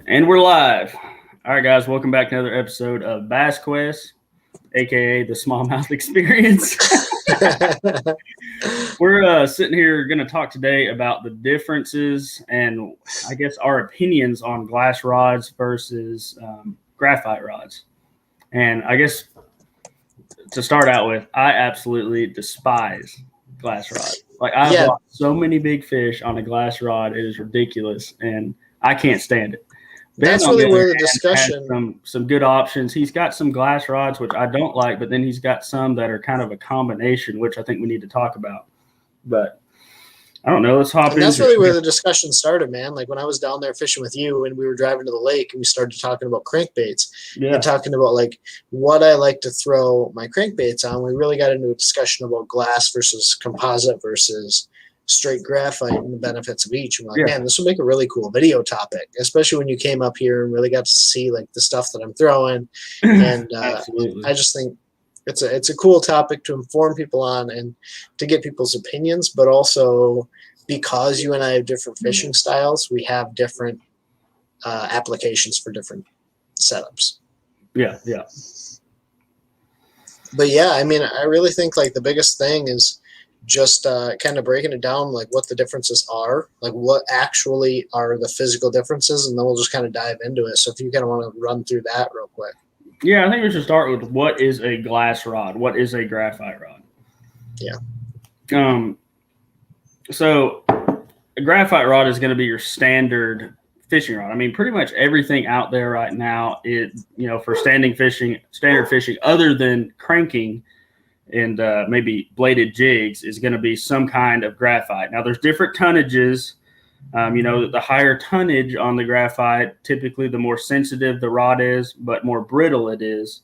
And we're live. All right, guys, welcome back to another episode of BassQuest, aka the Smallmouth Experience. We're sitting here going to talk today about the differences and I guess our opinions on glass rods versus graphite rods. And I guess to start out with, I absolutely despise glass rods. Like I've caught so many big fish on a glass rod, it is ridiculous, and I can't stand it. That's really where the discussion. Some good options. He's got some glass rods, which I don't like, but then he's got some that are kind of a combination, which I think we need to talk about. But I don't know. Let's hop in. That's really where the discussion started, man. Like when I was down there fishing with you and we were driving to the lake and we started talking about crankbaits and talking about like what I like to throw my crankbaits on. We really got into a discussion about glass versus composite versus straight graphite and the benefits of each. And we're like, man, this would make a really cool video topic, especially when you came up here and really got to see like the stuff that I'm throwing. And I just think it's a cool topic to inform people on and to get people's opinions, but also because you and I have different fishing styles, we have different applications for different setups. Yeah. But yeah, I mean, I really think like the biggest thing is just kind of breaking it down, like what the differences are, like what actually are the physical differences, and then we'll just kind of dive into it. So if you kind of want to run through that real quick. Yeah, I think we should start with what is a glass rod? What is a graphite rod? Yeah. So a graphite rod is going to be your standard fishing rod. I mean, pretty much everything out there right now is, for standard fishing, other than cranking and maybe bladed jigs, is going to be some kind of graphite. Now, there's different tonnages. The higher tonnage on the graphite, typically the more sensitive the rod is, but more brittle it is.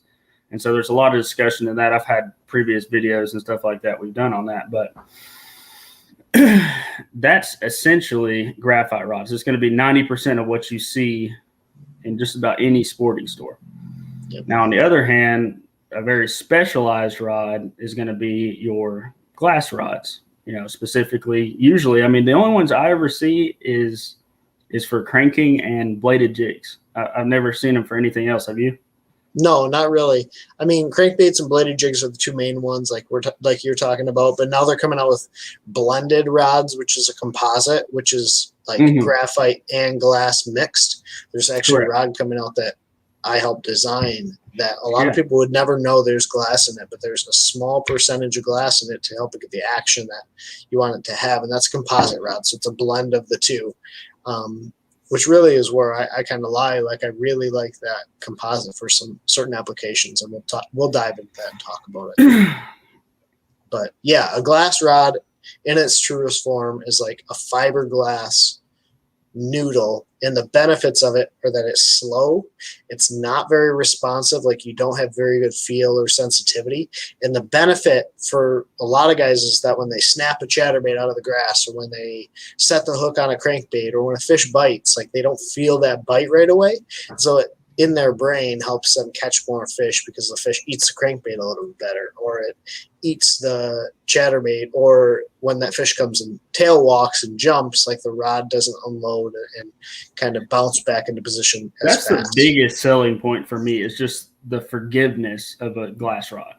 And so there's a lot of discussion in that. I've had previous videos and stuff like that we've done on that. But that's essentially graphite rods. It's going to be 90% of what you see in just about any sporting store. Yep. Now, on the other hand, a very specialized rod is going to be your glass rods. Specifically, usually, I mean, the only ones I ever see is for cranking and bladed jigs. I've never seen them for anything else. Have you? No, not really. I mean, crankbaits and bladed jigs are the two main ones, like like you're talking about. But now they're coming out with blended rods, which is a composite, which is like graphite and glass mixed. There's actually a rod coming out that I helped design that a lot of people would never know there's glass in it, but there's a small percentage of glass in it to help it get the action that you want it to have, and that's composite rod. So it's a blend of the two, which really is where I kind of lie. Like I really like that composite for some certain applications, and we'll dive into that and talk about it. But yeah, a glass rod in its truest form is like a fiberglass noodle, and the benefits of it are that it's slow, it's not very responsive, like you don't have very good feel or sensitivity. And the benefit for a lot of guys is that when they snap a chatterbait out of the grass, or when they set the hook on a crankbait, or when a fish bites, like they don't feel that bite right away. So it in their brain helps them catch more fish because the fish eats the crankbait a little bit better, or it eats the chatterbait, or when that fish comes and tail walks and jumps, like the rod doesn't unload and kind of bounce back into position as fast. That's the biggest selling point for me, is just the forgiveness of a glass rod.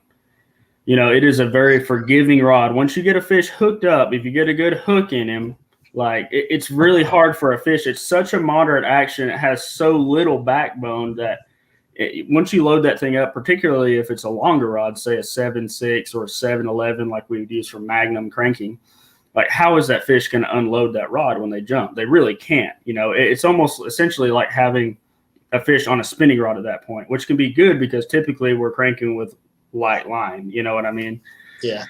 It is a very forgiving rod. Once you get a fish hooked up, if you get a good hook in him, like it's really hard for a fish. It's such a moderate action. It has so little backbone that once you load that thing up, particularly if it's a longer rod, say a 7.6 or a 7.11, like we would use for Magnum cranking, like how is that fish going to unload that rod when they jump? They really can't. It's almost essentially like having a fish on a spinning rod at that point, which can be good because typically we're cranking with light line. You know what I mean? Yeah.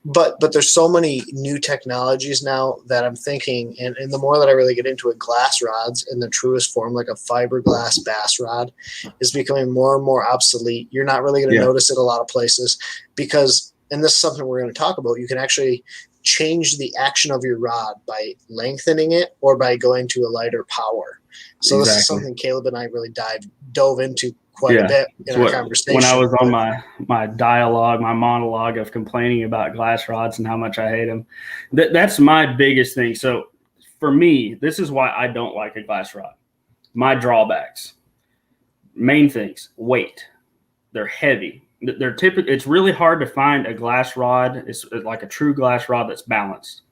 But there's so many new technologies now that I'm thinking, and the more that I really get into it, glass rods in the truest form, like a fiberglass bass rod, is becoming more and more obsolete. You're not really going to notice it a lot of places because, and this is something we're going to talk about, you can actually change the action of your rod by lengthening it or by going to a lighter power. So this is something Caleb and I really dove into quite a bit in our conversation. When I was on my monologue of complaining about glass rods and how much I hate them, that's my biggest thing. So for me, this is why I don't like a glass rod. My drawbacks, main things, weight. They're heavy. They're typically, it's really hard to find a glass rod. It's like a true glass rod that's balanced.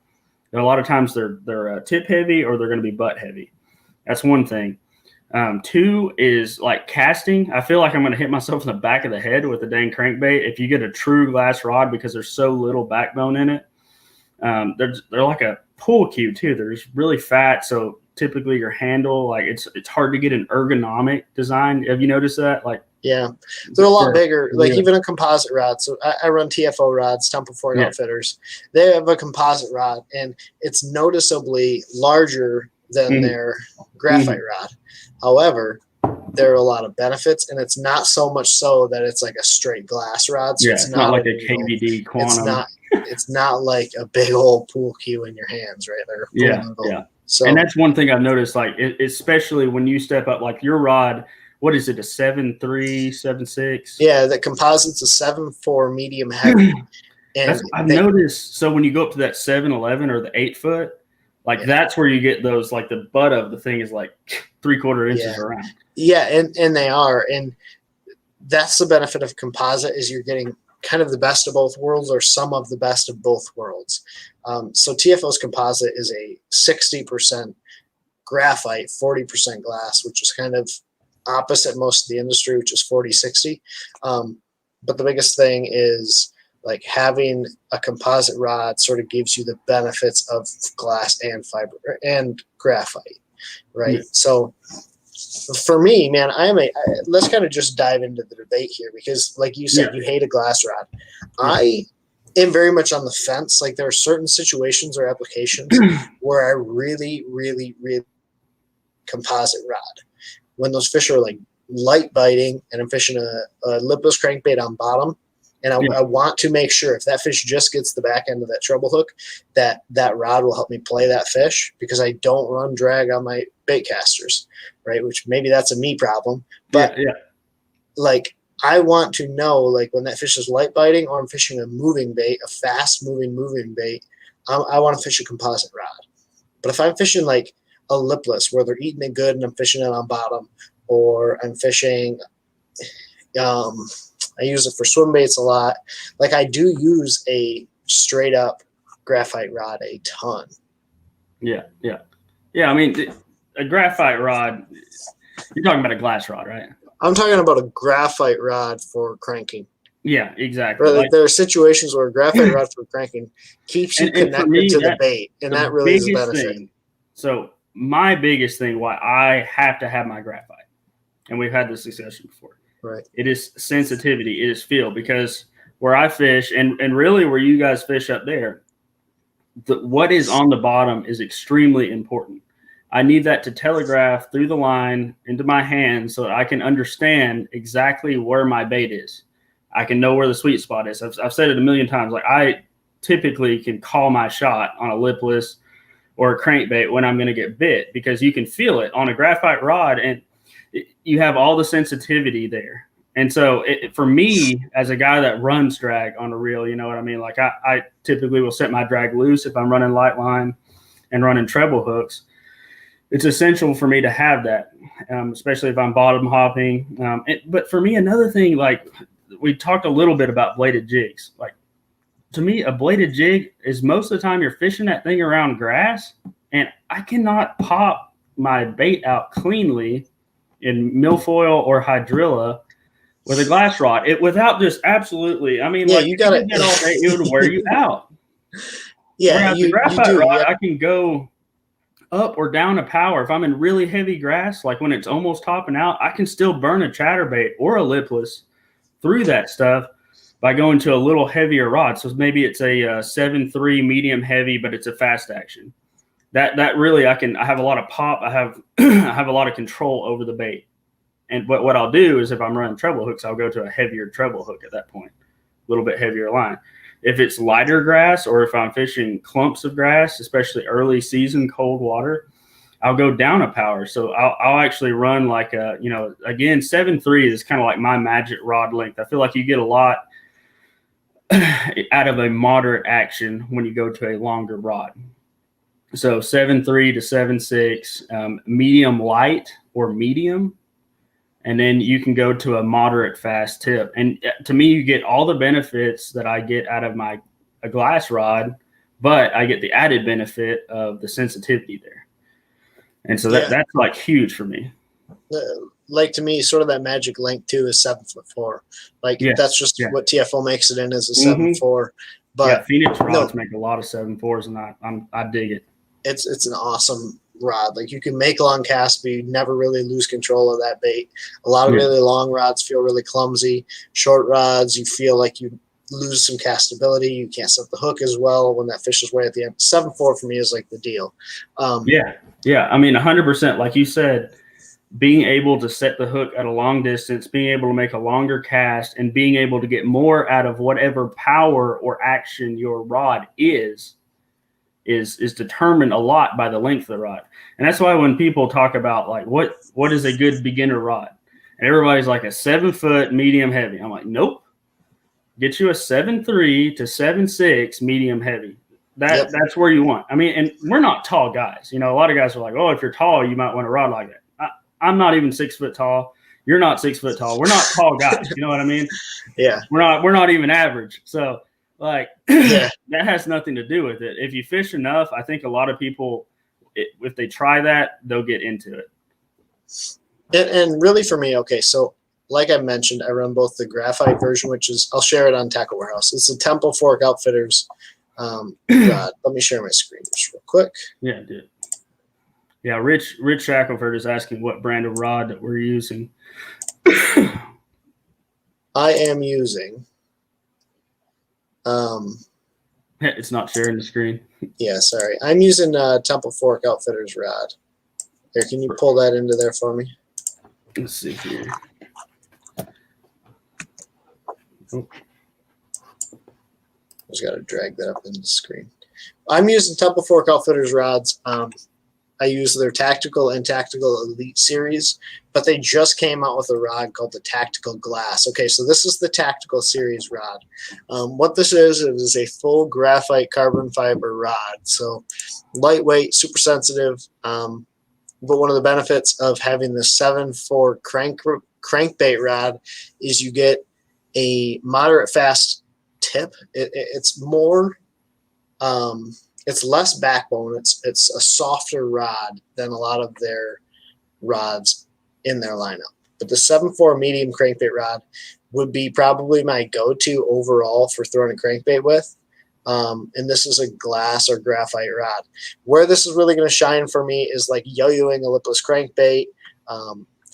A lot of times they're tip heavy or they're going to be butt heavy. That's one thing. Two is like casting. I feel like I'm going to hit myself in the back of the head with a dang crankbait if you get a true glass rod because there's so little backbone in it. They're like a pull cue too. They're just really fat, so typically your handle, like it's hard to get an ergonomic design. Have you noticed that? Like, yeah, they're a lot bigger. Like even a composite rod. So I run TFO rods, Temple Ford Outfitters. They have a composite rod, and it's noticeably larger than their graphite rod. However, there are a lot of benefits, and it's not so much so that it's like a straight glass rod. So it's not like a KVD quantum. It's not like a big old pool cue in your hands, right? They're So, and that's one thing I've noticed, like especially when you step up, like your rod. What is it? A 7.3, 7.6? Yeah, the composite's a 7.4 medium heavy. And I've noticed. So when you go up to that 7.11 or the 8 foot, like that's where you get those. Like the butt of the thing is like 3/4 inches around. Yeah, and they are, and that's the benefit of composite is you're getting kind of the best of both worlds or some of the best of both worlds. So TFO's composite is a 60% graphite, 40% glass, which is kind of opposite most of the industry, which is 40-60. But the biggest thing is like having a composite rod sort of gives you the benefits of glass and fiber and graphite, right? Yeah. So for me, man, let's kind of just dive into the debate here because like you said, you hate a glass rod. I am very much on the fence. Like there are certain situations or applications where I really, really, really composite rod. When those fish are like light biting and I'm fishing a lipless crankbait on bottom, and I want to make sure if that fish just gets the back end of that treble hook, that rod will help me play that fish because I don't run drag on my bait casters, right? Which maybe that's a me problem, but like I want to know like when that fish is light biting or I'm fishing a moving bait, a fast moving bait, I want to fish a composite rod. But if I'm fishing like a lipless where they're eating it good and I'm fishing it on bottom, or I'm fishing I use it for swim baits a lot. Like I do use a straight up graphite rod a ton. Yeah. I mean, a graphite rod, you're talking about a glass rod, right? I'm talking about a graphite rod for cranking. Yeah, exactly. Like, there are situations where a graphite rod for cranking keeps you connected to the bait, and that really is a benefit. So my biggest thing why I have to have my graphite, and we've had this discussion before, right? It is sensitivity. It is feel, because where I fish and really where you guys fish up there, what is on the bottom is extremely important. I need that to telegraph through the line into my hand so that I can understand exactly where my bait is. I can know where the sweet spot is. I've said it a million times. Like I typically can call my shot on a lipless or a crankbait when I'm going to get bit, because you can feel it on a graphite rod and you have all the sensitivity there. And so for me, as a guy that runs drag on a reel, you know what I mean? Like I typically will set my drag loose if I'm running light line and running treble hooks. It's essential for me to have that, especially if I'm bottom hopping. But for me, another thing, like we talked a little bit about bladed jigs. Like to me, a bladed jig is most of the time you're fishing that thing around grass, and I cannot pop my bait out cleanly in milfoil or hydrilla with a glass rod. Without just absolutely, I mean, like you got it all day, it would wear you out. Yeah, the graphite rod, I can go up or down a power. If I'm in really heavy grass, like when it's almost topping out, I can still burn a chatterbait or a lipless through that stuff by going to a little heavier rod. So maybe it's a 7.3 medium heavy, but it's a fast action. That really, I have a lot of pop. I have I have a lot of control over the bait. And what I'll do is if I'm running treble hooks, I'll go to a heavier treble hook at that point, a little bit heavier line. If it's lighter grass or if I'm fishing clumps of grass, especially early season cold water, I'll go down a power. So I'll actually run like again, 7.3 is kind of like my magic rod length. I feel like you get a lot out of a moderate action when you go to a longer rod. So 7.3 to 7.6, medium light or medium, and then you can go to a moderate fast tip. And to me, you get all the benefits that I get out of a glass rod, but I get the added benefit of the sensitivity there. And so that's like huge for me. Like to me, sort of that magic length too is 7'4". Like that's just what TFO makes it in, is a 7'4". But Phoenix rods make a lot of 7'4s, and I dig it. It's an awesome rod. Like you can make long casts, but you never really lose control of that bait. A lot of really long rods feel really clumsy. Short rods, you feel like you lose some castability. You can't set the hook as well when that fish is way at the end. 7'4" for me is like the deal. I mean, 100%. Like you said, being able to set the hook at a long distance, being able to make a longer cast, and being able to get more out of whatever power or action your rod is determined a lot by the length of the rod. And that's why when people talk about like what is a good beginner rod, and everybody's like a 7 foot medium heavy, I'm like, nope. Get you a 7'3" to 7'6" medium heavy. That's where you want. I mean, and we're not tall guys. You know, a lot of guys are like, oh, if you're tall, you might want a rod like that. I'm not even 6 foot tall. You're not 6 foot tall. We're not tall guys. You know what I mean? Yeah. We're not even average. So like that has nothing to do with it. If you fish enough, I think a lot of people, if they try that, they'll get into it. And really for me, okay, so like I mentioned, I run both the Graphite version, which is, I'll share it on Tackle Warehouse. It's a Temple Fork Outfitters rod. Let me share my screen just real quick. Yeah, dude. Yeah, Rich Shackelford is asking what brand of rod that we're using. I am using. It's not sharing the screen. Yeah, sorry. I'm using Temple Fork Outfitters rod. Here, can you pull that into there for me? Let's see here. Oh. Just got to drag that up into the screen. I'm using Temple Fork Outfitters rods. I use their Tactical and Tactical Elite series, but they just came out with a rod called the Tactical Glass. Okay, so this is the Tactical series rod. What this is, it is a full graphite carbon fiber rod. So lightweight, super sensitive. But one of the benefits of having the 7'4" crankbait rod is you get a moderate fast tip. It's more... it's less backbone. It's a softer rod than a lot of their rods in their lineup. But the 7'4" medium crankbait rod would be probably my go-to overall for throwing a crankbait with. And this is a glass or graphite rod. Where this is really going to shine for me is like yo-yoing a lipless crankbait,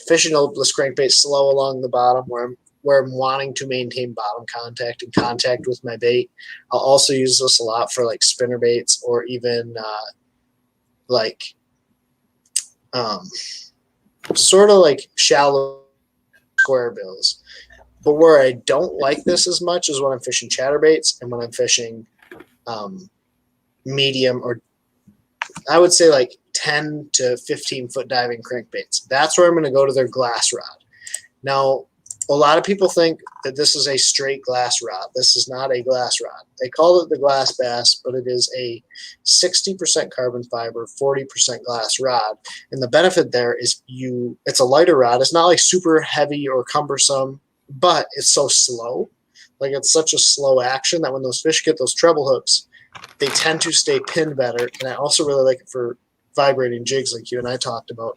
fishing a lipless crankbait slow along the bottom where I'm wanting to maintain bottom contact and contact with my bait. I'll also use this a lot for like spinner baits or even sort of like shallow square bills. But where I don't like this as much is when I'm fishing chatterbaits and when I'm fishing medium, or I would say like 10 to 15 foot diving crankbaits. That's where I'm going to go to their glass rod. Now, a lot of people think that this is a straight glass rod. This is not a glass rod. They call it the Glass Bass, but it is a 60% carbon fiber, 40% glass rod. And the benefit there is it's a lighter rod. It's not like super heavy or cumbersome, but it's so slow. Like it's such a slow action that when those fish get those treble hooks, they tend to stay pinned better. And I also really like it for vibrating jigs like you and I talked about,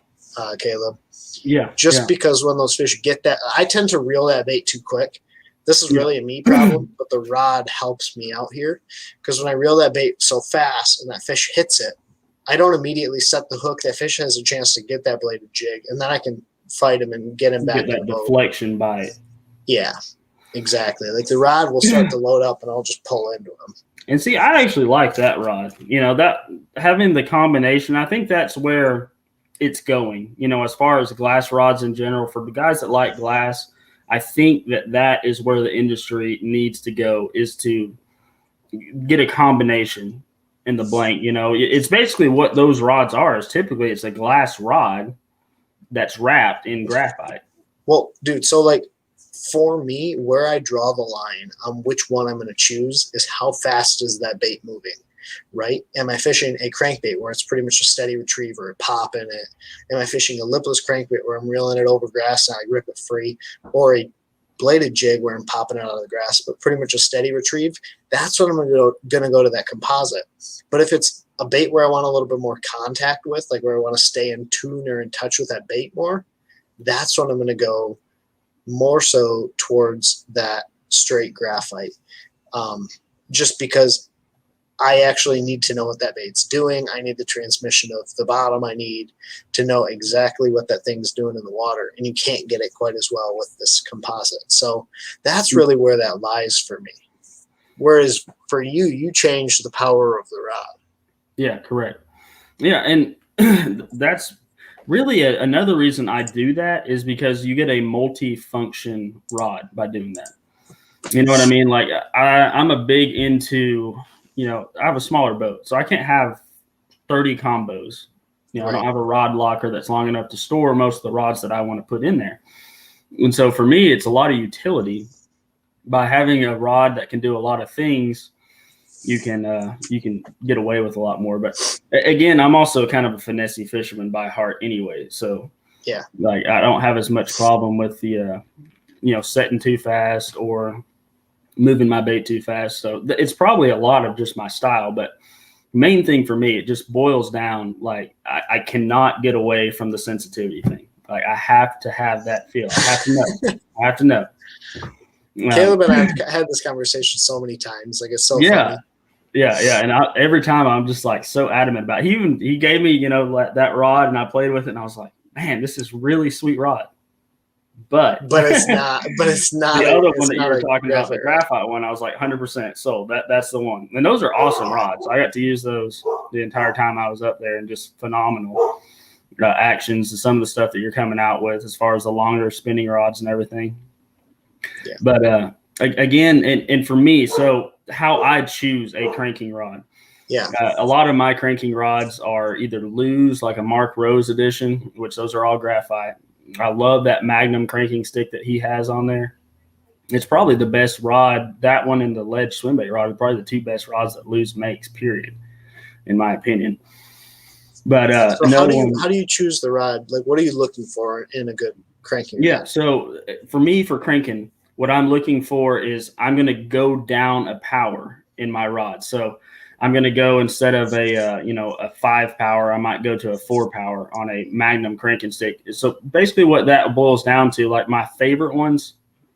Caleb. Yeah. Because when those fish get that, I tend to reel that bait too quick. This is really a me problem, but the rod helps me out here. Because when I reel that bait so fast and that fish hits it, I don't immediately set the hook. That fish has a chance to get that bladed jig, and then I can fight him and get him back. Get that deflection bite. Yeah, exactly. Like the rod will start to load up, and I'll just pull into him. And see, I actually like that rod. You know, that having the combination, I think that's where it's going, you know, as far as glass rods in general. For the guys that like glass, I think that is where the industry needs to go, is to get a combination in the blank. You know, it's basically what those rods are. Is typically it's a glass rod that's wrapped in graphite. Well, dude, so like for me, where I draw the line on which one I'm going to choose is how fast is that bait moving. right? Am I fishing a crankbait where it's pretty much a steady retrieve or a pop in it? Am I fishing a lipless crankbait where I'm reeling it over grass and I rip it free? Or a bladed jig where I'm popping it out of the grass, but pretty much a steady retrieve? That's what I'm going to go to that composite. But if it's a bait where I want a little bit more contact with, like where I want to stay in tune or in touch with that bait more, that's when I'm going to go more so towards that straight graphite. Just because I actually need to know what that bait's doing. I need the transmission of the bottom. I need to know exactly what that thing's doing in the water, and you can't get it quite as well with this composite. So that's really where that lies for me. Whereas for you, you changed the power of the rod. Yeah, correct. Yeah, and that's really another reason I do that is because you get a multi-function rod by doing that. You know what I mean? Like I'm a big into, I have a smaller boat, so I can't have 30 combos. I don't have a rod locker that's long enough to store most of the rods that I want to put in there. And so for me, it's a lot of utility. By having a rod that can do a lot of things, you can get away with a lot more. But again, I'm also kind of a finessey fisherman by heart anyway. So yeah, like I don't have as much problem with the setting too fast or moving my bait too fast. So it's probably a lot of just my style. But main thing for me, it just boils down like I cannot get away from the sensitivity thing. Like I have to have that feel. I have to know. I have to know. Caleb and I have had this conversation so many times. Like it's so funny. Yeah. And every time I'm just like so adamant about it. He gave me, that rod and I played with it and I was like, man, this is really sweet rod. But it's not. The other one that you were talking about, the graphite one, I was like 100% sold. That's the one. And those are awesome rods. I got to use those the entire time I was up there, and just phenomenal actions and some of the stuff that you're coming out with as far as the longer spinning rods and everything. Yeah. But again, and for me, so how I choose a cranking rod. Yeah. A lot of my cranking rods are either loose, like a Mark Rose edition, which those are all graphite. I love that Magnum cranking stick that he has on there. It's probably the best rod. That one and the Ledge swim bait rod are probably the two best rods that Lew's makes, period, in my opinion. But so how do you choose the rod? Like, what are you looking for in a good cranking rod? Yeah, so for me, for cranking, what I'm looking for is I'm going to go down a power in my rod. So I'm going to go, instead of a 5 power, I might go to a 4 power on a Magnum cranking stick. So basically what that boils down to, like my favorite ones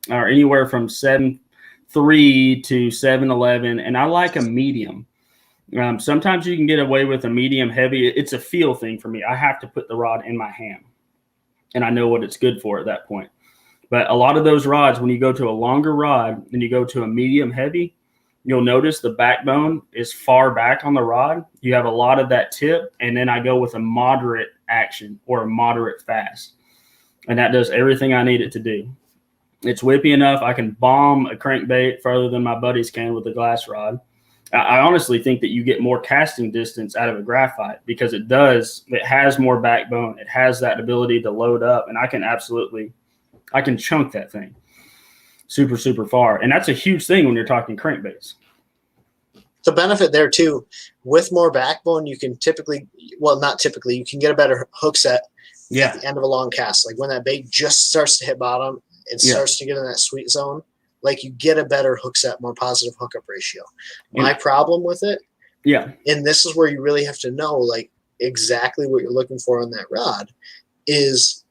are anywhere from 7.3 to 7.11, and I like a medium. Sometimes you can get away with a medium heavy. It's a feel thing for me. I have to put the rod in my hand, and I know what it's good for at that point. But a lot of those rods, when you go to a longer rod and you go to a medium heavy, you'll notice the backbone is far back on the rod. You have a lot of that tip, and then I go with a moderate action or a moderate fast. And that does everything I need it to do. It's whippy enough. I can bomb a crankbait further than my buddies can with a glass rod. I honestly think that you get more casting distance out of a graphite because it has more backbone. It has that ability to load up, and I can chunk that thing super, super far. And that's a huge thing when you're talking crankbaits. The benefit there too, with more backbone, you can you can get a better hook set at the end of a long cast. Like when that bait just starts to hit bottom, it starts to get in that sweet zone. Like you get a better hook set, more positive hookup ratio. My problem with it, and this is where you really have to know like exactly what you're looking for on that rod, is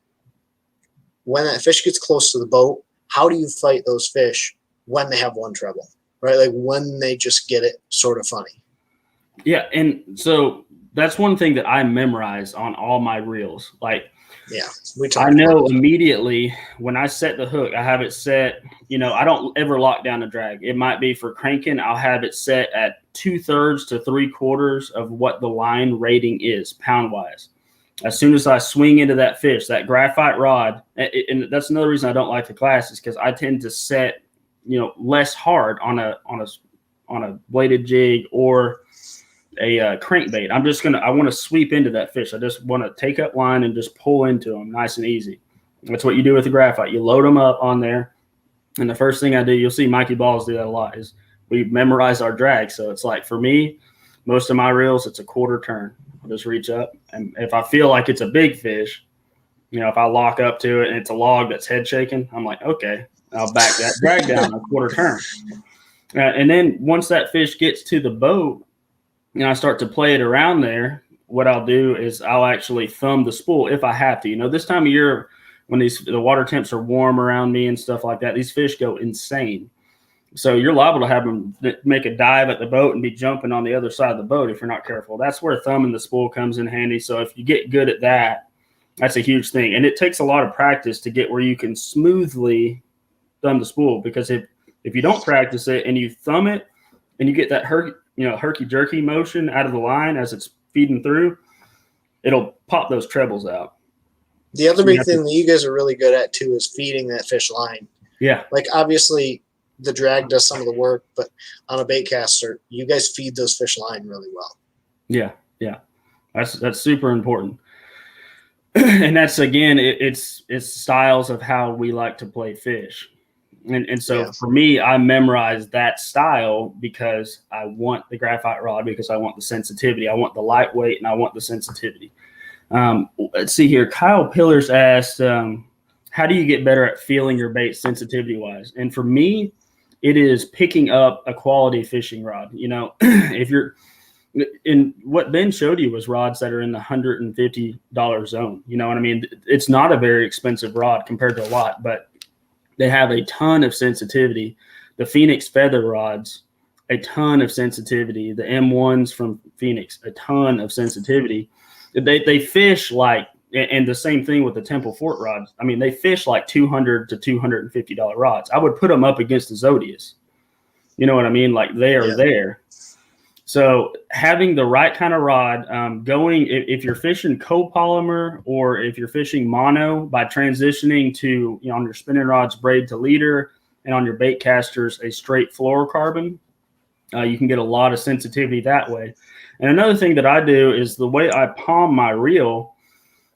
when that fish gets close to the boat, how do you fight those fish when they have one treble, right? Like when they just get it sort of funny. Yeah, and so that's one thing that I memorize on all my reels. Like, I know immediately when I set the hook, I have it set, I don't ever lock down a drag. It might be for cranking. I'll have it set at 2/3 to 3/4 of what the line rating is pound wise. As soon as I swing into that fish, that graphite rod, and that's another reason I don't like the class, is because I tend to set, less hard on a bladed jig or a crankbait. I want to sweep into that fish. I just want to take up line and just pull into them nice and easy. That's what you do with the graphite. You load them up on there. And the first thing I do, you'll see Mikey Balls do that a lot, is we memorize our drag. So it's like, for me, Most of my reels, it's a quarter turn. I'll just reach up, and if I feel like it's a big fish, if I lock up to it and it's a log that's head shaking, I'm like, okay, I'll back that drag down a quarter turn. And then once that fish gets to the boat and I start to play it around there, what I'll do is I'll actually thumb the spool if I have to. This time of year when the water temps are warm around me and stuff like that, these fish go insane. So you're liable to have them make a dive at the boat and be jumping on the other side of the boat if you're not careful. That's where thumbing the spool comes in handy. So if you get good at that, that's a huge thing. And it takes a lot of practice to get where you can smoothly thumb the spool, because if you don't practice it and you thumb it and you get that herky-jerky motion out of the line as it's feeding through, it'll pop those trebles out. The other big thing that you guys are really good at, too, is feeding that fish line. Yeah. Like, obviously, the drag does some of the work, but on a bait caster, you guys feed those fish line really well. Yeah. That's super important. And that's, again, it's styles of how we like to play fish. And so for me, I memorized that style because I want the graphite rod, because I want the sensitivity. I want the lightweight and I want the sensitivity. Let's see here. Kyle Pillars asked, how do you get better at feeling your bait sensitivity-wise? And for me, it is picking up a quality fishing rod. If you're – in what Ben showed you was rods that are in the $150 zone. You know what I mean? It's not a very expensive rod compared to a lot, but they have a ton of sensitivity. The Phoenix feather rods, a ton of sensitivity. The M1s from Phoenix, a ton of sensitivity. They fish like, and the same thing with the Temple Fort rods. I mean, they fish like $200 to $250 rods. I would put them up against the Zodius. You know what I mean? Like they are there. So having the right kind of rod, if you're fishing copolymer or if you're fishing mono, by transitioning to, on your spinning rods, braid to leader, and on your bait casters, a straight fluorocarbon, you can get a lot of sensitivity that way. And another thing that I do is the way I palm my reel,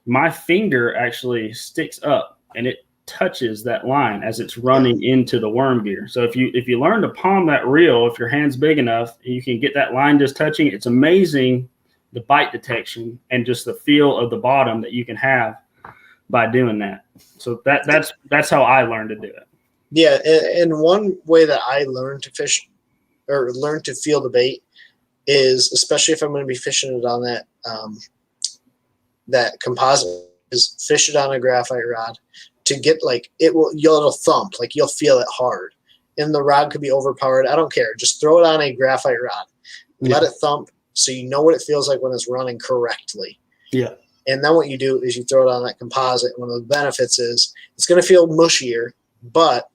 my finger actually sticks up and it touches that line as it's running into the worm gear. So if you learn to palm that reel, if your hand's big enough, you can get that line just touching. It's amazing the bite detection and just the feel of the bottom that you can have by doing that. So that's how I learned to do it. Yeah, and one way that I learned to fish or learn to feel the bait is, especially if I'm going to be fishing it on that composite, is fish it on a graphite rod. To get it'll thump, like you'll feel it hard, and the rod could be overpowered. I don't care. Just throw it on a graphite rod, let it thump, so you know what it feels like when it's running correctly. Yeah. And then what you do is you throw it on that composite. One of the benefits is it's going to feel mushier, but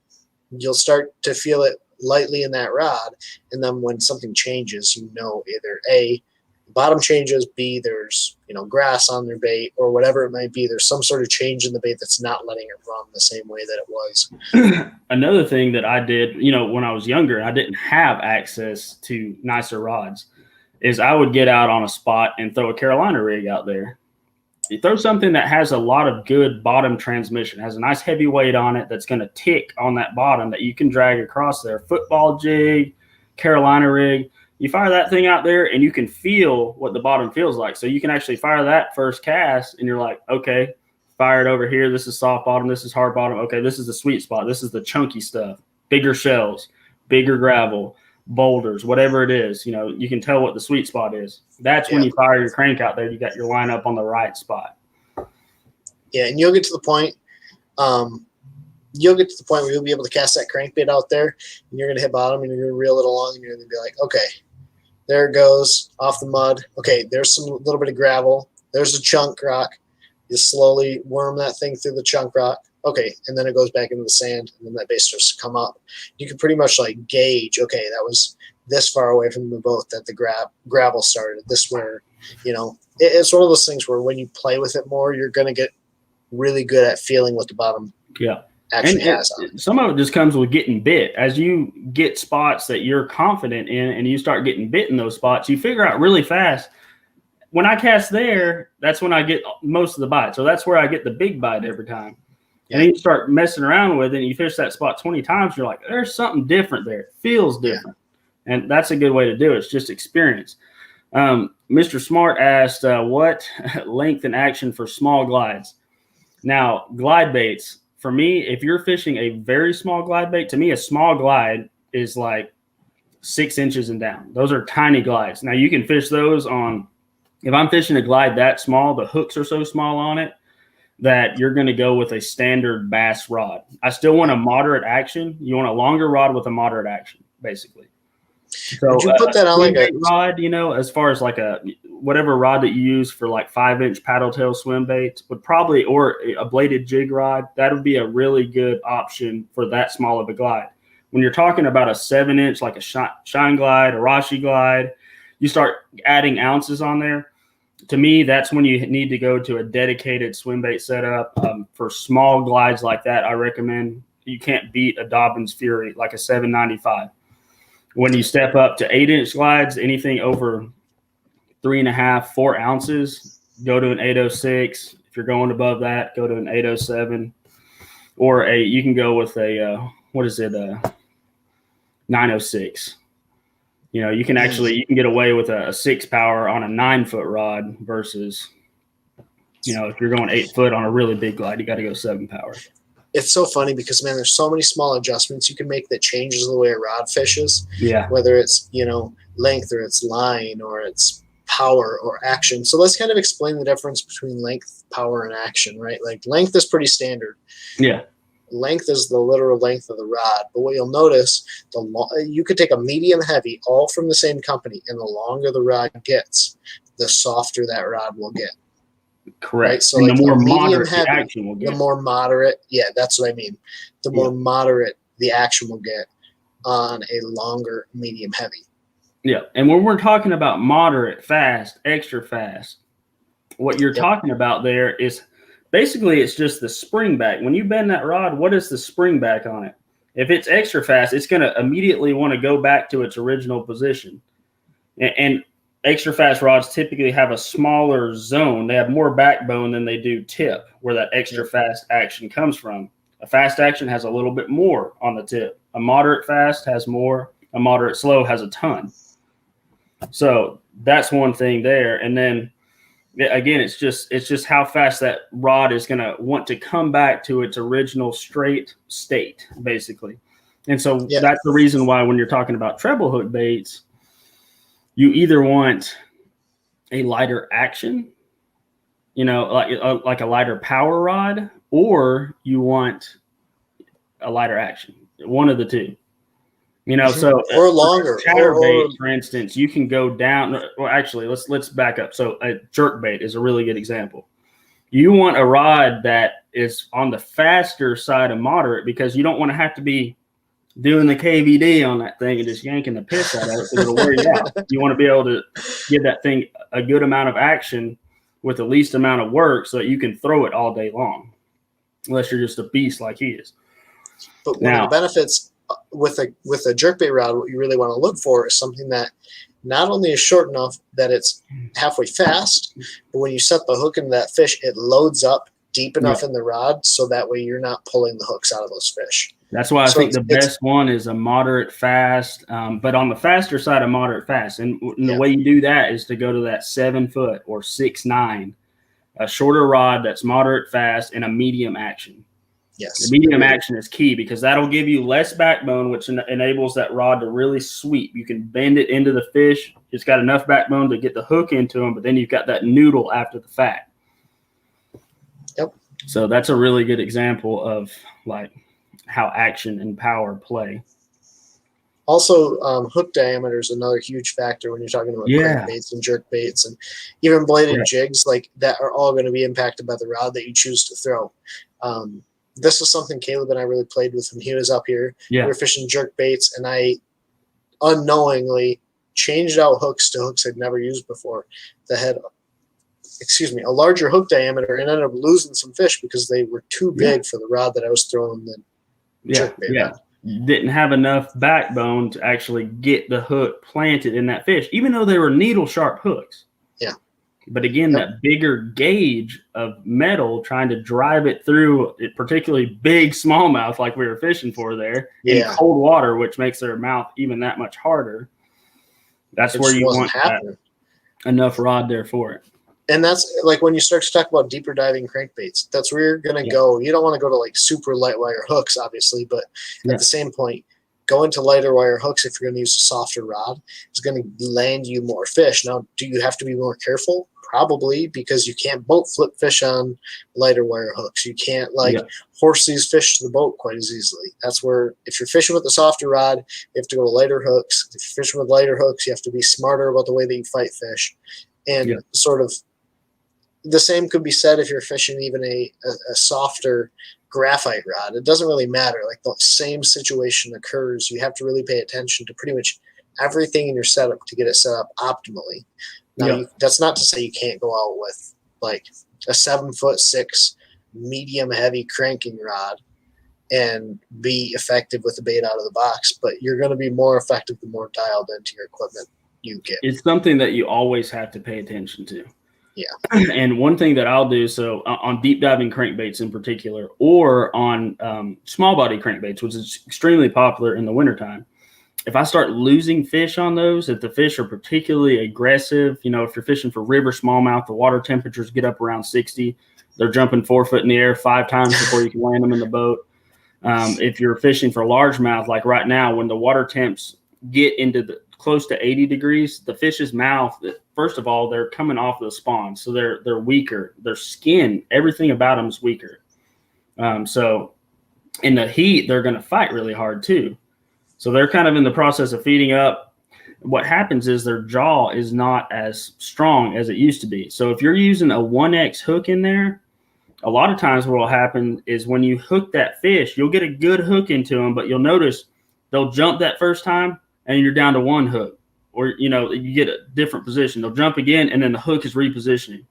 you'll start to feel it lightly in that rod. And then when something changes, either A, the bottom changes, B, there's grass on their bait, or whatever it might be. There's some sort of change in the bait that's not letting it run the same way that it was. Another thing that I did, when I was younger, I didn't have access to nicer rods, is I would get out on a spot and throw a Carolina rig out there. You throw something that has a lot of good bottom transmission, has a nice heavy weight on it that's going to tick on that bottom that you can drag across there. Football jig, Carolina rig. You fire that thing out there and you can feel what the bottom feels like. So you can actually fire that first cast and you're like, okay, fire it over here. This is soft bottom. This is hard bottom. Okay, this is the sweet spot. This is the chunky stuff. Bigger shells, bigger gravel, boulders, whatever it is. You can tell what the sweet spot is. That's when you fire your crank out there. You got your line up on the right spot. Yeah, and you'll get to the point where you'll be able to cast that crankbait out there, and you're going to hit bottom, and you're going to reel it along, and you're going to be like, okay, there it goes off the mud. Okay, there's some little bit of gravel. There's a chunk rock. You slowly worm that thing through the chunk rock. Okay, and then it goes back into the sand, and then that bait starts to come up. You can pretty much gauge, okay, that was this far away from the boat that the gravel started. This where, it's one of those things where when you play with it more, you're going to get really good at feeling what the bottom actually has on it. Some of it just comes with getting bit. As you get spots that you're confident in and you start getting bit in those spots, you figure out really fast, when I cast there, that's when I get most of the bite. So that's where I get the big bite every time. And then you start messing around with it and you fish that spot 20 times, you're like, there's something different there. It feels different. And that's a good way to do it. It's just experience. Mr. Smart asked, what length and action for small glides? Now, glide baits, for me, if you're fishing a very small glide bait, to me, a small glide is like 6 inches and down. Those are tiny glides. Now, you can fish those on, if I'm fishing a glide that small, the hooks are so small on it that you're going to go with a standard bass rod. I still want a moderate action. You want a longer rod with a moderate action, basically. So would you put that on like a rod, as far as like a whatever rod that you use for like 5-inch paddle tail swim baits would probably, or a bladed jig rod, that would be a really good option for that small of a glide. When you're talking about a 7-inch, like a shine glide, a Rashi glide, you start adding ounces on there. To me, that's when you need to go to a dedicated swim bait setup. For small glides like that, I recommend, you can't beat a Dobbins Fury, like a 795. When you step up to 8-inch glides, anything over 3.5, 4 ounces, go to an 806. If you're going above that, go to an 807, or you can go with a 906. You can get away with a 6 power on a 9-foot rod versus, if you're going 8 foot on a really big glide, you got to go 7 power. It's so funny because, man, there's so many small adjustments you can make that changes the way a rod fishes. Yeah. Whether it's, length or it's line or it's power or action. So let's kind of explain the difference between length, power, and action, right? Like length is pretty standard. Yeah. Length is the literal length of the rod. But what you'll notice, you could take a medium heavy, all from the same company, and the longer the rod gets, the softer that rod will get. Correct. Right? So and like the more medium moderate heavy, the action will get. The more moderate, that's what I mean. The more moderate the action will get on a longer medium heavy. Yeah. And when we're talking about moderate, fast, extra fast, what you're talking about there is basically it's just the spring back. When you bend that rod, what is the spring back on it? If it's extra fast, it's going to immediately want to go back to its original position. And extra fast rods typically have a smaller zone. They have more backbone than they do tip, where that extra fast action comes from. A fast action has a little bit more on the tip. A moderate fast has more. A moderate slow has a ton. So that's one thing there. And then again, it's just how fast that rod is going to want to come back to its original straight state, basically. And so that's the reason why when you're talking about treble hook baits, you either want a lighter action, like a lighter power rod, or you want a lighter action. One of the two. So or longer chatterbait, for instance, you can go down. Well, actually, let's back up. So a jerkbait is a really good example. You want a rod that is on the faster side of moderate because you don't want to have to be doing the KVD on that thing and just yanking the piss out of it because it'll wear you out. You want to be able to give that thing a good amount of action with the least amount of work so that you can throw it all day long, unless you're just a beast like he is. But one of the benefits with a jerkbait rod, what you really want to look for is something that not only is short enough that it's halfway fast, but when you set the hook into that fish, it loads up deep enough in the rod so that way you're not pulling the hooks out of those fish. That's why I think the best one is a moderate fast, but on the faster side of moderate fast. And the way you do that is to go to that 7-foot or 6'9", a shorter rod that's moderate fast and a medium action. Yes. The medium action is key because that'll give you less backbone, which enables that rod to really sweep. You can bend it into the fish. It's got enough backbone to get the hook into them, but then you've got that noodle after the fact. Yep. So that's a really good example of like how action and power play. Also, hook diameter is another huge factor when you're talking about crankbaits and jerk baits and even bladed jigs like that are all going to be impacted by the rod that you choose to throw. This is something Caleb and I really played with when he was up here. We were fishing jerk baits, and I unknowingly changed out hooks to hooks I'd never used before that had, a larger hook diameter, and ended up losing some fish because they were too big for the rod that I was throwing the jerk bait on. Didn't have enough backbone to actually get the hook planted in that fish, even though they were needle sharp hooks. Yeah. But again, that bigger gauge of metal trying to drive it through a particularly big smallmouth like we were fishing for there in cold water, which makes their mouth even that much harder. That's where you want that. enough rod there for it. And that's like when you start to talk about deeper diving crankbaits, that's where you're going to go. You don't want to go to like super light wire hooks, obviously, but at the same point, going to lighter wire hooks, if you're going to use a softer rod, is going to land you more fish. Now, do you have to be more careful? Probably, because you can't boat flip fish on lighter wire hooks. You can't horse these fish to the boat quite as easily. That's where, if you're fishing with a softer rod, you have to go to lighter hooks. If you're fishing with lighter hooks, you have to be smarter about the way that you fight fish. And sort of the same could be said if you're fishing even a softer graphite rod. It doesn't really matter. Like the same situation occurs. You have to really pay attention to pretty much everything in your setup to get it set up optimally. Now, that's not to say you can't go out with like a 7'6" medium heavy cranking rod and be effective with the bait out of the box, but you're going to be more effective the more dialed into your equipment you get. It's something that you always have to pay attention to. Yeah. And one thing that I'll do, so on deep diving crankbaits in particular, or on small body crankbaits, which is extremely popular in the wintertime, if I start losing fish on those, if the fish are particularly aggressive, if you're fishing for river smallmouth, the water temperatures get up around 60, they're jumping 4 foot in the air 5 times before you can land them in the boat. If you're fishing for largemouth, like right now, when the water temps get into the close to 80 degrees, the fish's mouth, first of all, they're coming off of the spawn, so they're weaker. Their skin, everything about them is weaker. So in the heat, they're going to fight really hard too. So they're kind of in the process of feeding up. What happens is their jaw is not as strong as it used to be. So if you're using a 1X hook in there, a lot of times what will happen is when you hook that fish, you'll get a good hook into them, but you'll notice they'll jump that first time and you're down to 1 hook. Or, you get a different position. They'll jump again and then the hook is repositioning.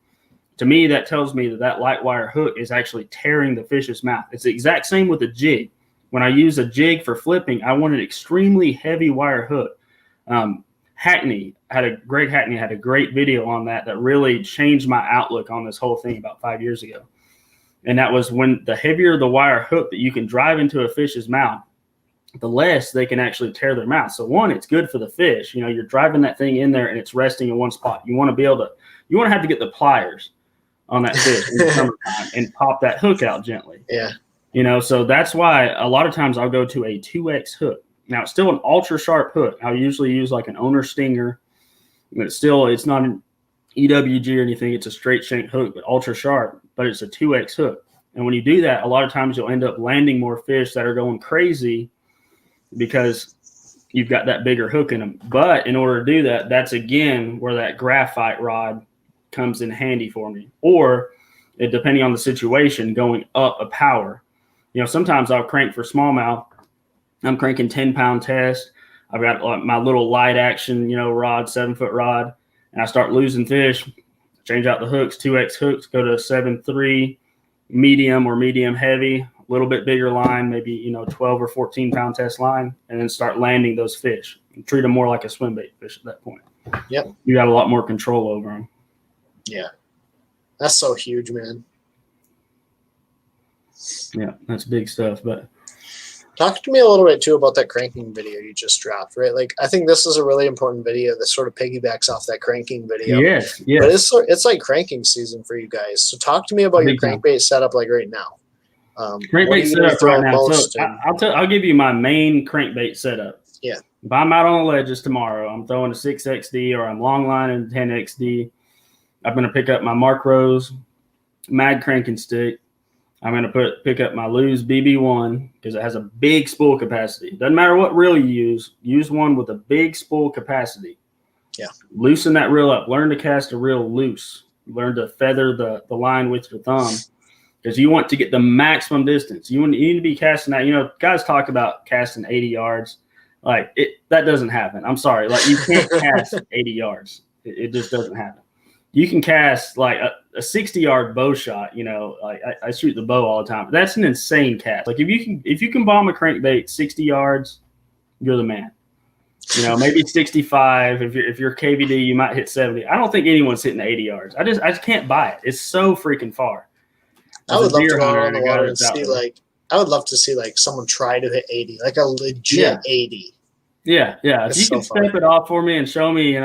To me, that tells me that light wire hook is actually tearing the fish's mouth. It's the exact same with a jig. When I use a jig for flipping, I want an extremely heavy wire hook. Greg Hackney had a great video on that really changed my outlook on this whole thing about 5 years ago. And that was when the heavier the wire hook that you can drive into a fish's mouth, the less they can actually tear their mouth. So one, it's good for the fish. You're driving that thing in there and it's resting in one spot. You want to have to get the pliers on that fish in the summertime and pop that hook out gently. Yeah. So that's why a lot of times I'll go to a 2X hook. Now it's still an ultra sharp hook. I'll usually use like an owner stinger, but it's not an EWG or anything. It's a straight shank hook, but ultra sharp, but it's a 2X hook. And when you do that, a lot of times you'll end up landing more fish that are going crazy because you've got that bigger hook in them. But in order to do that, that's again where that graphite rod comes in handy for me. Or depending on the situation, going up a power. Sometimes I'll crank for smallmouth. I'm cranking 10-pound test. I've got like my little light action, rod, 7-foot rod, and I start losing fish. Change out the hooks, 2X hooks, go to a 7.3 medium or medium heavy, a little bit bigger line, maybe 12 or 14-pound test line, and then start landing those fish. And treat them more like a swim bait fish at that point. Yep, you got a lot more control over them. Yeah, that's so huge, man. Yeah, that's big stuff. But talk to me a little bit too about that cranking video you just dropped, right? Like, I think this is a really important video that sort of piggybacks off that cranking video. Yes. But it's like cranking season for you guys. So talk to me about your crankbait setup, like right now. Crankbait setup right now. So I'll give you my main crankbait setup. Yeah. If I'm out on the ledges tomorrow, I'm throwing a 6XD or I'm long lining 10XD. I'm going to pick up my Mark Rose mag cranking stick. I'm going to pick up my Lew's BB1 because it has a big spool capacity. Doesn't matter what reel you use one with a big spool capacity. Yeah. Loosen that reel up. Learn to cast a reel loose. Learn to feather the line with your thumb because you want to get the maximum distance. You need to be casting that. Guys talk about casting 80 yards. Like that doesn't happen. I'm sorry. Like you can't cast 80 yards. It just doesn't happen. You can cast like a 60-yard bow shot. Like I shoot the bow all the time. That's an insane cast. Like if you can bomb a crankbait 60 yards, you're the man. Maybe 65. If you're KVD, you might hit 70. I don't think anyone's hitting 80 yards. I just can't buy it. It's so freaking far. I would love to go around the water and see I would love to see someone try to hit 80, like a legit 80. Yeah. If you can step it off for me and show me,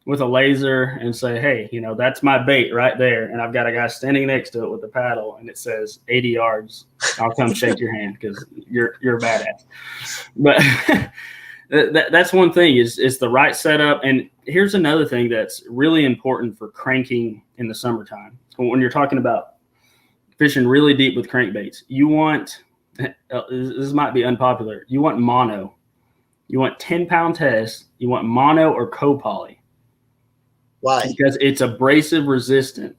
with a laser and say, hey, that's my bait right there. And I've got a guy standing next to it with a paddle and it says 80 yards. I'll come shake your hand because you're a badass. But that's one thing is the right setup. And here's another thing that's really important for cranking in the summertime. When you're talking about fishing really deep with crankbaits, you want, this might be unpopular, you want mono. You want 10-pound test. You want mono or co-poly. Why? Because it's abrasive resistant.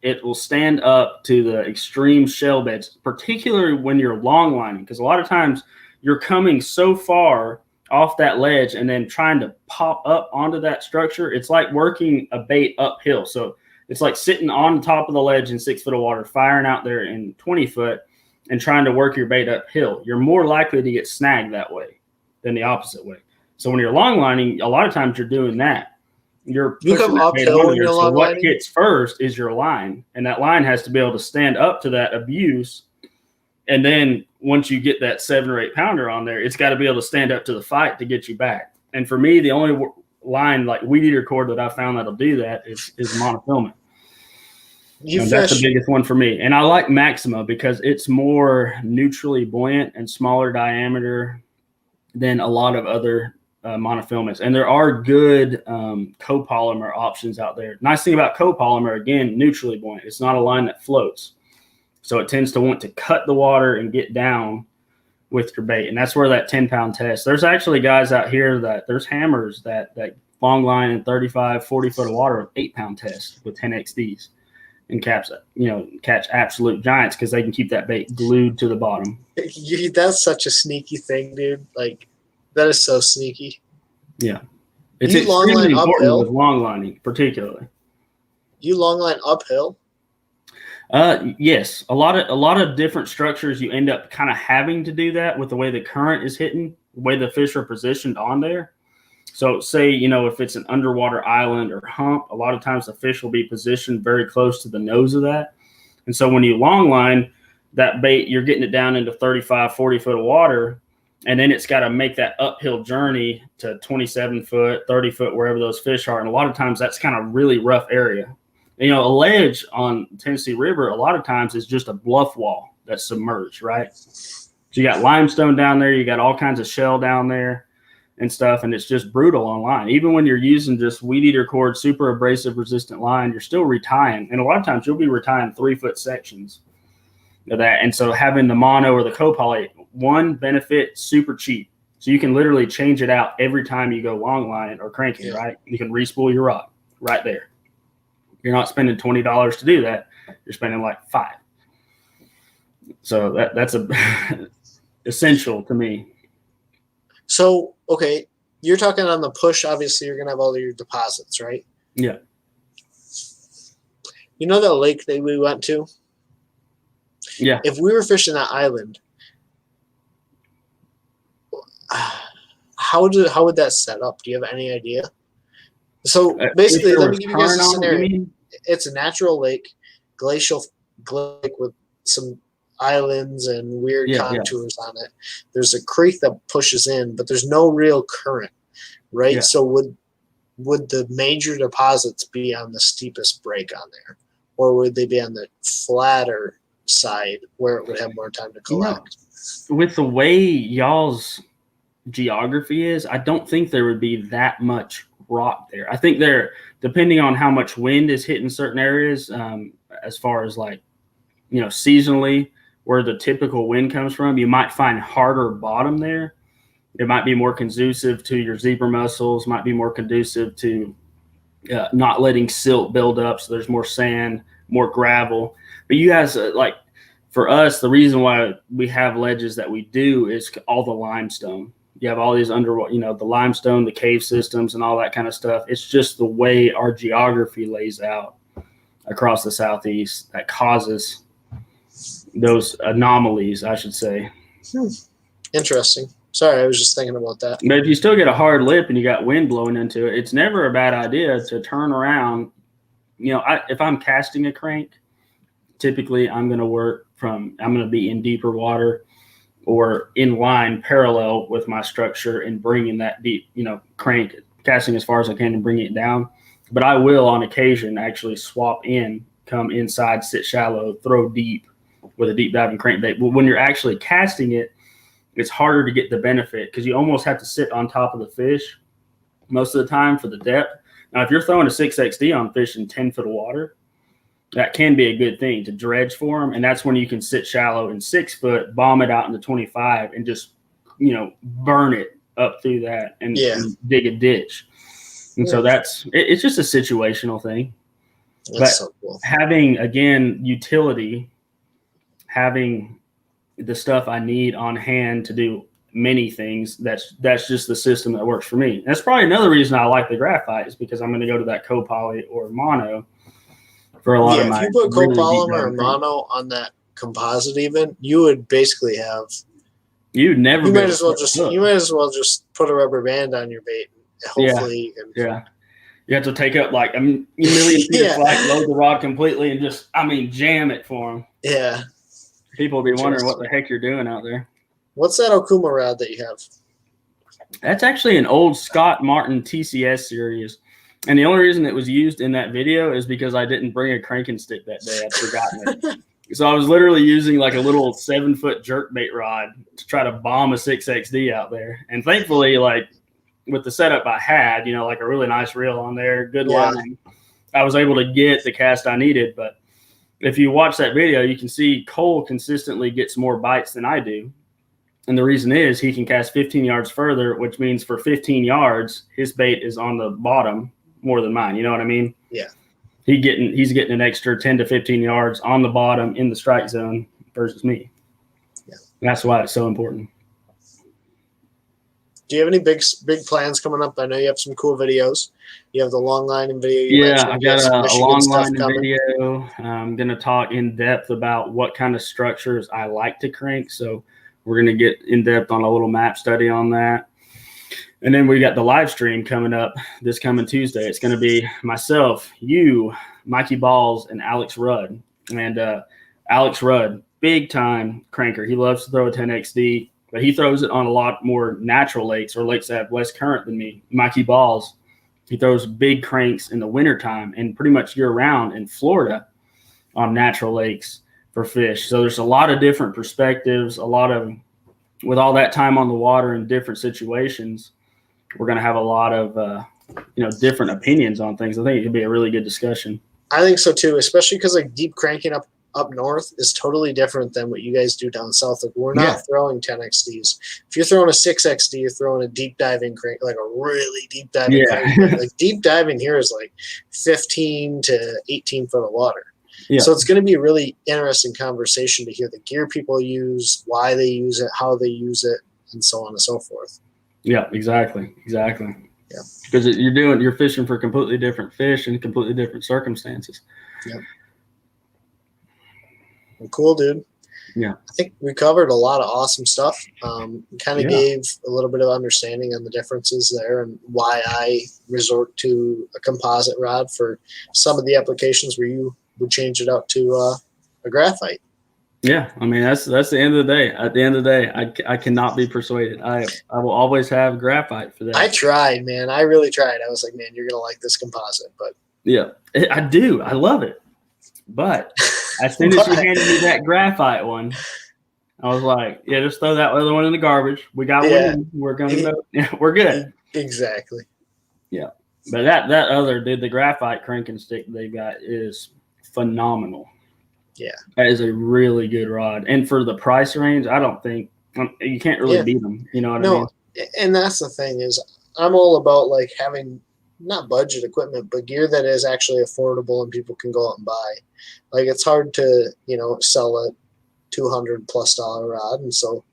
It will stand up to the extreme shell beds, particularly when you're long lining. Because a lot of times you're coming so far off that ledge and then trying to pop up onto that structure. It's like working a bait uphill. So it's like sitting on top of the ledge in 6 foot of water, firing out there in 20 foot and trying to work your bait uphill. You're more likely to get snagged that way than the opposite way. So when you're long lining, a lot of times you're doing that. You come uphill when you're long what lining? hits first is your line, and that line has to be able to stand up to that abuse. And then once you get that 7 or 8 pounder on there, it's got to be able to stand up to the fight to get you back. And for me, the only line like weed eater cord that I found that'll do that is monofilament. That's the biggest one for me. And I like Maxima because it's more neutrally buoyant and smaller diameter than a lot of other monofilaments. And there are good copolymer options out there. Nice thing about copolymer, again, neutrally buoyant. It's not a line that floats. So it tends to want to cut the water and get down with your bait. And that's where that 10-pound test. There's actually guys out here there's hammers that long line in 35, 40 foot of water with 8-pound test with 10 XDs and catch absolute giants because they can keep that bait glued to the bottom. That's such a sneaky thing, dude. Like, that is so sneaky. Yeah. It's extremely important with long lining, particularly. You long line uphill? Yes. A lot of different structures, you end up kind of having to do that with the way the current is hitting, the way the fish are positioned on there. So say, if it's an underwater island or hump, a lot of times the fish will be positioned very close to the nose of that. And so when you long line that bait, you're getting it down into 35, 40 foot of water, and then it's got to make that uphill journey to 27 foot, 30 foot, wherever those fish are. And a lot of times that's kind of really rough area. A ledge on Tennessee River, a lot of times is just a bluff wall that's submerged, right? So you got limestone down there, you got all kinds of shell down there and stuff, and it's just brutal on line. Even when you're using just weed eater cord, super abrasive resistant line, you're still retying. And a lot of times you'll be retying 3-foot sections of that. And so having the mono or the copoly, one benefit, super cheap. So you can literally change it out every time you go long lining or cranking, right? You can re-spool your rod right there. You're not spending $20 to do that. You're spending like $5. So that's essential to me. So, okay, you're talking on the push. Obviously, you're going to have all your deposits, right? Yeah. You know that lake that we went to? Yeah. If we were fishing that island, how would that set up? Do you have any idea? So basically, let me give you guys a scenario. It's a natural lake, glacial lake with some islands and weird contours on it. There's a creek that pushes in, but there's no real current, right? Yeah. So would the major deposits be on the steepest break on there, or would they be on the flatter side where it would have more time to collect? With the way y'all's geography is, I don't think there would be that much rock there. I think depending on how much wind is hitting certain areas, as far as like, seasonally, where the typical wind comes from, you might find harder bottom there. It might be more conducive to your zebra mussels, might be more conducive to not letting silt build up. So there's more sand, more gravel. But you guys, for us, the reason why we have ledges that we do is all the limestone. You have all these the limestone, the cave systems and all that kind of stuff. It's just the way our geography lays out across the Southeast that causes those anomalies, I should say. Interesting. Sorry, I was just thinking about that. But if you still get a hard lip and you got wind blowing into it, it's never a bad idea to turn around. If I'm casting a crank, typically I'm going to be in deeper water or in line parallel with my structure and bringing that deep, crank casting as far as I can and bringing it down. But I will on occasion actually swap in, come inside, sit shallow, throw deep with a deep diving crankbait. But when you're actually casting it, it's harder to get the benefit because you almost have to sit on top of the fish most of the time for the depth. Now, if you're throwing a 6XD on fish in 10 foot of water, that can be a good thing to dredge for them. And that's when you can sit shallow in 6 foot, bomb it out into 25 and just, burn it up through that and dig a ditch. And so it's just a situational thing. That's so cool. Having, again, utility, having the stuff I need on hand to do many things, that's just the system that works for me. That's probably another reason I like the graphite is because I'm going to go to that copoly or mono for a lot of my. If you put copolymer or mono on that composite, even you would basically have. You might as well just put a rubber band on your bait. Hopefully, you have to take up like a million feet of slack, load the rod completely, and just jam it for them. Yeah, people will be wondering what the heck you're doing out there. What's that Okuma rod that you have? That's actually an old Scott Martin TCS series. And the only reason it was used in that video is because I didn't bring a cranking stick that day. I'd forgotten it. So I was literally using like a little 7-foot jerkbait rod to try to bomb a 6XD out there. And thankfully, like with the setup I had, like a really nice reel on there, good line, I was able to get the cast I needed. But if you watch that video, you can see Cole consistently gets more bites than I do. And the reason is he can cast 15 yards further, which means for 15 yards, his bait is on the bottom more than mine. You know what I mean? Yeah. He's getting an extra 10 to 15 yards on the bottom in the strike zone versus me. Yeah. That's why it's so important. Do you have any big plans coming up? I know you have some cool videos. You have the long line and video. I got a long line and video. I'm going to talk in depth about what kind of structures I like to crank. So we're going to get in depth on a little map study on that. And then we got the live stream coming up this coming Tuesday. It's going to be myself, you, Mikey Balls, and Alex Rudd. And Alex Rudd, big time cranker. He loves to throw a 10XD, but he throws it on a lot more natural lakes or lakes that have less current than me. Mikey Balls, he throws big cranks in the wintertime and pretty much year round in Florida on natural lakes for fish. So there's a lot of different perspectives, with all that time on the water in different situations, we're going to have a lot of, different opinions on things. I think it could be a really good discussion. I think so too, especially because like deep cranking up north is totally different than what you guys do down south. Like we're not throwing 10XDs. If you're throwing a 6XD, you're throwing a deep diving crank, like a really deep diving crank. Like deep diving here is like 15 to 18 foot of water. Yeah. So it's going to be a really interesting conversation to hear the gear people use, why they use it, how they use it, and so on and so forth. Yeah, exactly. Yeah, because you're fishing for completely different fish and completely different circumstances. Yep. Well, cool, dude. Yeah, I think we covered a lot of awesome stuff. Kind of gave a little bit of understanding on the differences there and why I resort to a composite rod for some of the applications where you would change it out to a graphite. Yeah, I mean that's the end of the day. At the end of the day, I cannot be persuaded. I will always have graphite for that. I tried, man. I really tried. I was like, man, you're gonna like this composite, but yeah, I do. I love it. But as soon as you handed me that graphite one, I was like, yeah, just throw that other one in the garbage. We got one. We're gonna we're good. Exactly. Yeah, but that other the graphite cranking stick they got is phenomenal. Yeah, that is a really good rod, and for the price range, I don't think you can't really beat them. You know what I mean? And that's the thing is, I'm all about like having not budget equipment, but gear that is actually affordable and people can go out and buy. Like it's hard to sell a $200+ rod, and so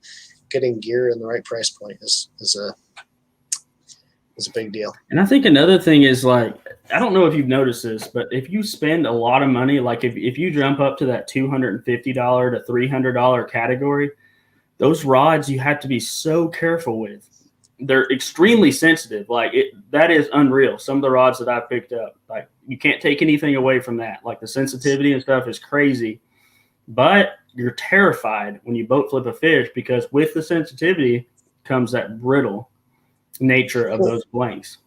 getting gear in the right price point is a big deal. And I think another thing is like, I don't know if you've noticed this, but if you spend a lot of money, like if you jump up to that $250 to $300 category, those rods you have to be so careful with. They're extremely sensitive. Like that is unreal. Some of the rods that I've picked up, like you can't take anything away from that. Like the sensitivity and stuff is crazy, but you're terrified when you boat flip a fish because with the sensitivity comes that brittle nature of those blanks.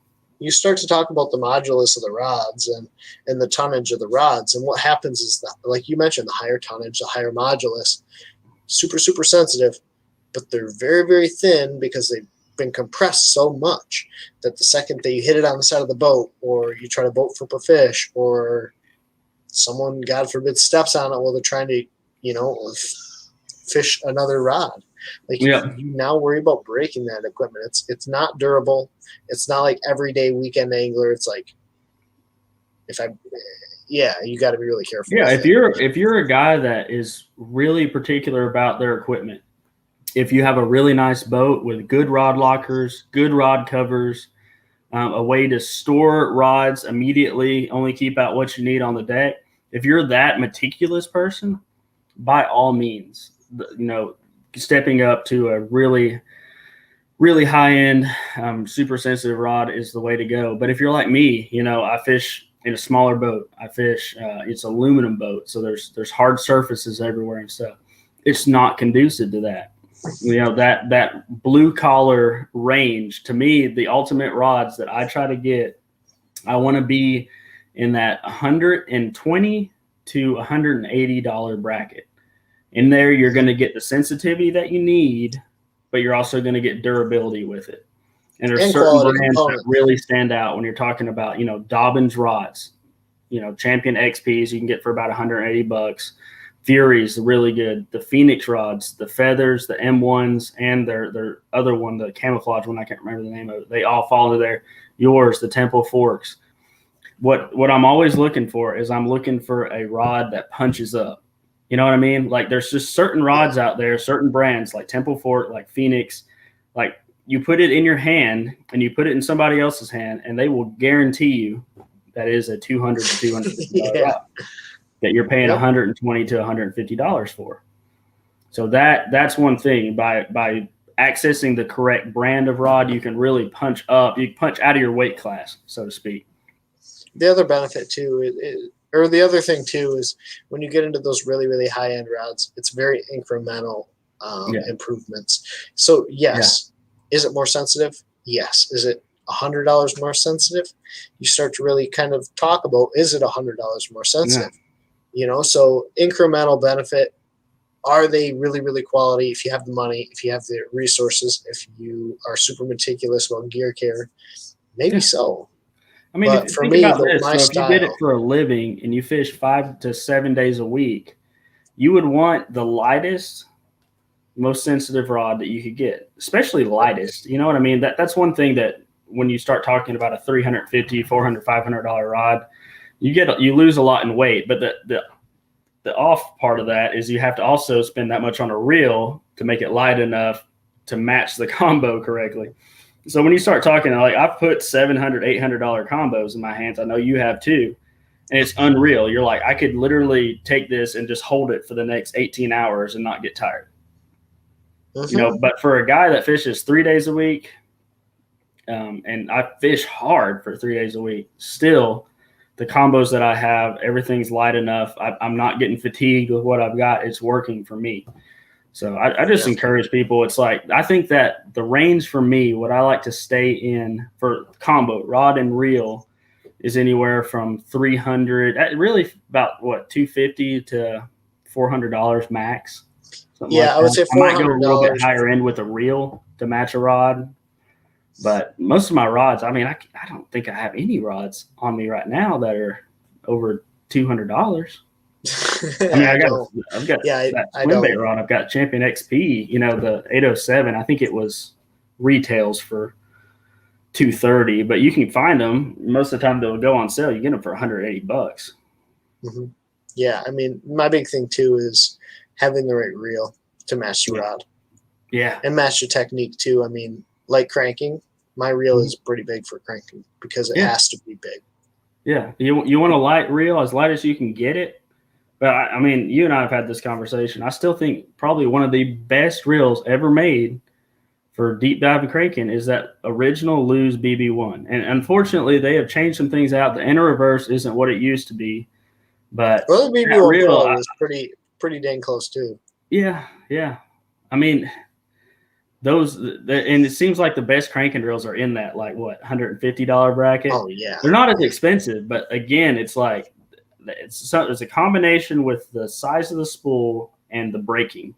you start to talk about the modulus of the rods and the tonnage of the rods. And what happens is that, like you mentioned, the higher tonnage, the higher modulus, super, super sensitive, but they're very, very thin because they've been compressed so much that the second that you hit it on the side of the boat, or you try to boat flip a fish, or someone, God forbid, steps on it while they're trying to, fish another rod. Like you now worry about breaking that equipment. It's not durable. It's not like everyday weekend angler. It's like you got to be really careful. Yeah, if you're a guy that is really particular about their equipment, if you have a really nice boat with good rod lockers, good rod covers, a way to store rods immediately, only keep out what you need on the deck. If you're that meticulous person, by all means, stepping up to a really, really high-end, super sensitive rod is the way to go. But if you're like me, I fish in a smaller boat. I fish, it's aluminum boat, so there's hard surfaces everywhere and stuff. It's not conducive to that. That blue collar range, to me, the ultimate rods that I try to get, I want to be in that $120 to $180 bracket. In there, you're going to get the sensitivity that you need, but you're also going to get durability with it. And there's certain brands that really stand out when you're talking about, Dobbins rods, Champion XPs you can get for about $180. Fury's really good. The Phoenix rods, the Feathers, the M1s, and their other one, the camouflage one, I can't remember the name of it. They all fall into there. Yours, the Temple Forks. What I'm always looking for is I'm looking for a rod that punches up. You know what I mean? Like there's just certain rods out there, certain brands like Temple Fork, like Phoenix, like you put it in your hand and you put it in somebody else's hand and they will guarantee you that is a $200 to $250 rod that you're paying $120 to $150 for. So that's one thing. By accessing the correct brand of rod, you can really punch up. You punch out of your weight class, so to speak. The other benefit too or the other thing too is when you get into those really, really high end rods, it's very incremental improvements. So yes, is it more sensitive? Yes. Is it $100 more sensitive? You start to really kind of talk about, is it $100 more sensitive? So incremental benefit. Are they really, really quality? If you have the money, if you have the resources, if you are super meticulous about gear care, maybe so. I mean, if you did it for a living and you fish 5 to 7 days a week, you would want the lightest, most sensitive rod that you could get, especially lightest. You know what I mean? That's one thing that when you start talking about a $350, $400, $500 rod, you lose a lot in weight. But the off part of that is you have to also spend that much on a reel to make it light enough to match the combo correctly. So when you start talking, like I've put $700, $800 combos in my hands. I know you have too. And it's unreal. You're like, I could literally take this and just hold it for the next 18 hours and not get tired. But for a guy that fishes 3 days a week, and I fish hard for 3 days a week, still the combos that I have, everything's light enough. I'm not getting fatigued with what I've got. It's working for me. So I just encourage people. It's like, I think that the range for me, what I like to stay in for combo, rod and reel, is anywhere from $300, really about $250 to $400 max. I would say $400. I might go a little bit higher end with a reel to match a rod. But most of my rods, I mean, I don't think I have any rods on me right now that are over $200. I mean, I've got that swim bait rod. I've got Champion XP, the 807. I think it was retails for $230, but you can find them. Most of the time they'll go on sale. You get them for $180. Mm-hmm. Yeah, I mean, my big thing too is having the right reel to match the rod. Yeah, and match the technique too. I mean, like cranking, my reel is pretty big for cranking because it has to be big. Yeah, you want a light reel, as light as you can get it. But I mean, you and I have had this conversation. I still think probably one of the best reels ever made for deep dive cranking is that original Lew's BB1. And unfortunately, they have changed some things out. The inner reverse isn't what it used to be. But the BB1 reel is pretty dang close too. Yeah. I mean, and it seems like the best cranking drills are in that like what $150 bracket. Oh yeah, they're not as expensive, but again, it's like it's a combination with the size of the spool and the braking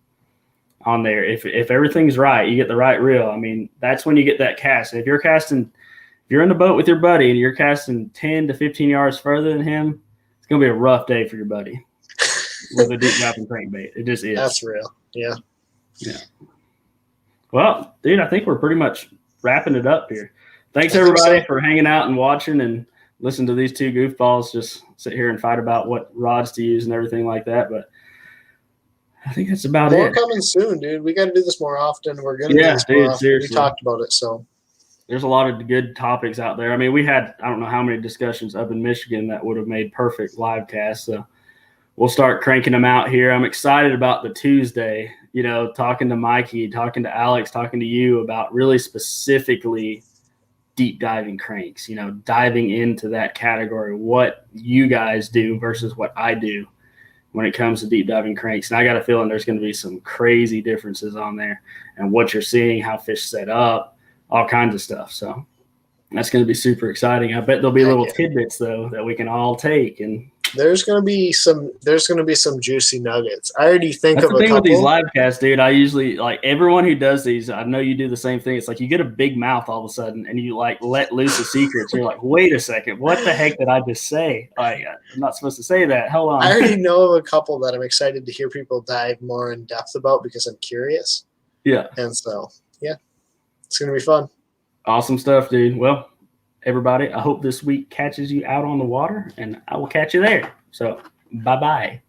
on there. If everything's right, you get the right reel. I mean, that's when you get that cast. And if you're in the boat with your buddy and you're casting 10 to 15 yards further than him, it's gonna be a rough day for your buddy with a deep diving crankbait. It just is. That's real. Yeah. Yeah. Well, dude, I think we're pretty much wrapping it up here. Thanks everybody for hanging out and watching and listening to these two goofballs just sit here and fight about what rods to use and everything like that. But I think that's about it. More coming soon, dude. We got to do this more often. We're gonna do this more often. Seriously. We talked about it, so there's a lot of good topics out there. I mean, we had I don't know how many discussions up in Michigan that would have made perfect live casts. So we'll start cranking them out here. I'm excited about the Tuesday. You know, talking to Mikey, talking to Alex, talking to you about really specifically deep diving cranks, you know, diving into that category, what you guys do versus what I do when it comes to deep diving cranks. And I got a feeling there's going to be some crazy differences on there and what you're seeing, how fish set up, all kinds of stuff. So that's going to be super exciting. I bet there'll be little tidbits though that we can all take, and there's gonna be some juicy nuggets. I already think that's of the thing a couple. with these live casts, dude. I usually like everyone who does these. I know you do the same thing. It's like you get a big mouth all of a sudden, and you like let loose the secrets. You're like, wait a second, what the heck did I just say? Like, I'm not supposed to say that. Hold on. I already know of a couple that I'm excited to hear people dive more in depth about because I'm curious. Yeah. And so, yeah, it's gonna be fun. Awesome stuff, dude. Well, everybody, I hope this week catches you out on the water, and I will catch you there. So, bye-bye.